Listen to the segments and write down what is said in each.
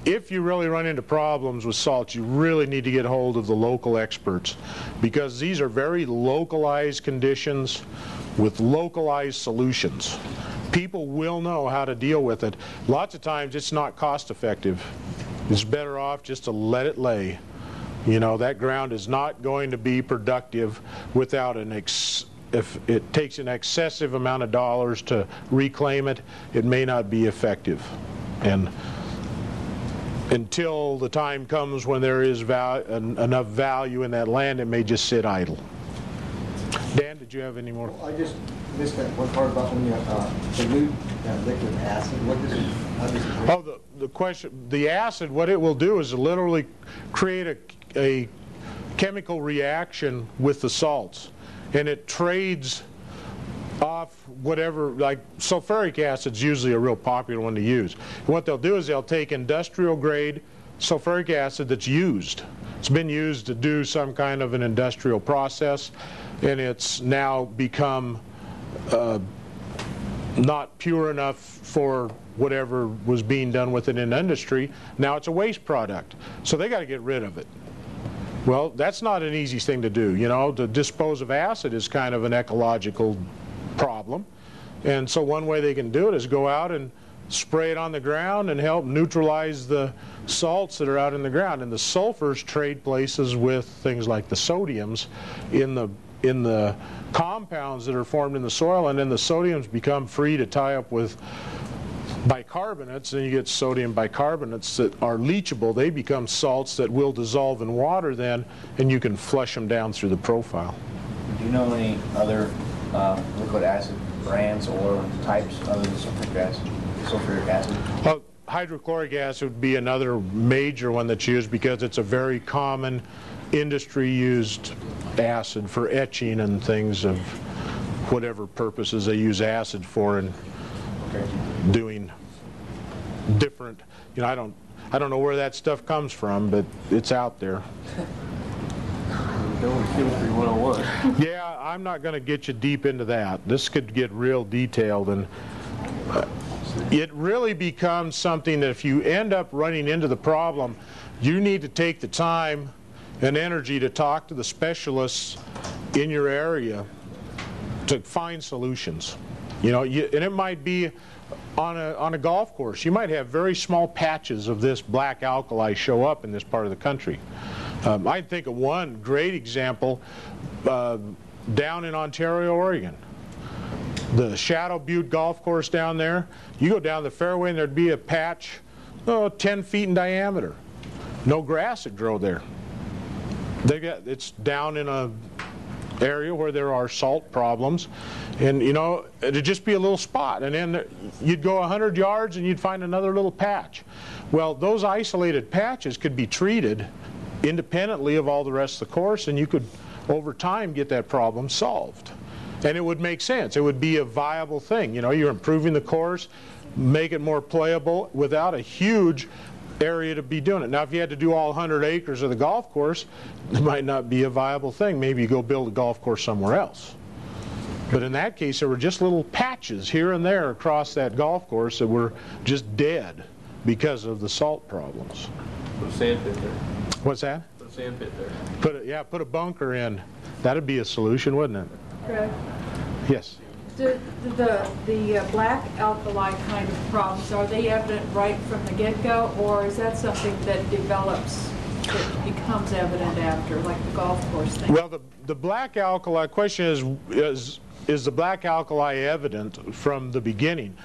if you really run into problems with salts, you really need to get hold of the local experts, because these are very localized conditions with localized solutions. People will know how to deal with it. Lots of times it's not cost effective. It's better off just to let it lay. You know, that ground is not going to be productive without if it takes an excessive amount of dollars to reclaim it, it may not be effective. And until the time comes when there is enough value in that land, it may just sit idle. Dan, did you have any more? Well, I just missed that one part about when you dilute that liquid acid. What does it, how does it work? Oh, the question, the acid, what it will do is literally create a chemical reaction with the salts, and it trades off whatever, like sulfuric acid's usually a real popular one to use. And what they'll do is they'll take industrial grade sulfuric acid that's used. It's been used to do some kind of an industrial process, and it's now become not pure enough for whatever was being done with it in industry. Now it's a waste product, so they got to get rid of it. Well, that's not an easy thing to do. You know, to dispose of acid is kind of an ecological problem, and so one way they can do it is go out and spray it on the ground and help neutralize the salts that are out in the ground. And the sulfurs trade places with things like the sodiums in the compounds that are formed in the soil, and then the sodiums become free to tie up with bicarbonates, and you get sodium bicarbonates that are leachable. They become salts that will dissolve in water then, and you can flush them down through the profile. Do you know any other liquid acid brands or types other than sulfuric acid? Well, hydrochloric acid would be another major one that's used, because it's a very common industry-used acid for etching and things of whatever purposes they use acid for, and doing different, you know, I don't know where that stuff comes from, but it's out there. Chemistry 101. Yeah, I'm not going to get you deep into that. This could get real detailed, and it really becomes something that if you end up running into the problem, you need to take the time and energy to talk to the specialists in your area to find solutions. You know, and it might be on a golf course. You might have very small patches of this black alkali show up in this part of the country. I think of one great example down in Ontario, Oregon. The Shadow Butte golf course down there, you go down the fairway and there'd be a patch 10 feet in diameter. No grass would grow there. It's down in a area where there are salt problems, and you know, it'd just be a little spot, and then you'd go 100 yards and you'd find another little patch. Well, those isolated patches could be treated independently of all the rest of the course, and you could over time get that problem solved, and it would make sense. It would be a viable thing. You know, you're improving the course, make it more playable without a huge area to be doing it. Now, if you had to do all 100 acres of the golf course, it might not be a viable thing. Maybe you go build a golf course somewhere else. But in that case, there were just little patches here and there across that golf course that were just dead because of the salt problems. Put a sand pit there. What's that? Put a sand pit there. Put a bunker in. That'd be a solution, wouldn't it? Greg, Yes. the black alkali kind of problems, are they evident right from the get-go, or is that something that develops, that becomes evident after, like the golf course thing? Well, the black alkali question is the black alkali evident from the beginning?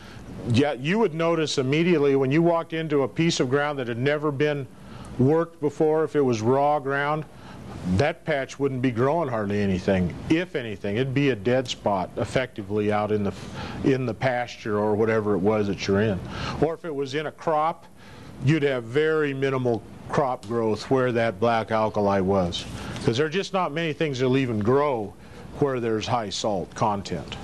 Yeah, you would notice immediately when you walked into a piece of ground that had never been worked before, if it was raw ground, that patch wouldn't be growing hardly anything. If anything, it'd be a dead spot effectively out in the pasture or whatever it was that you're in. Or if it was in a crop, you'd have very minimal crop growth where that black alkali was, because there are just not many things that'll even grow where there's high salt content.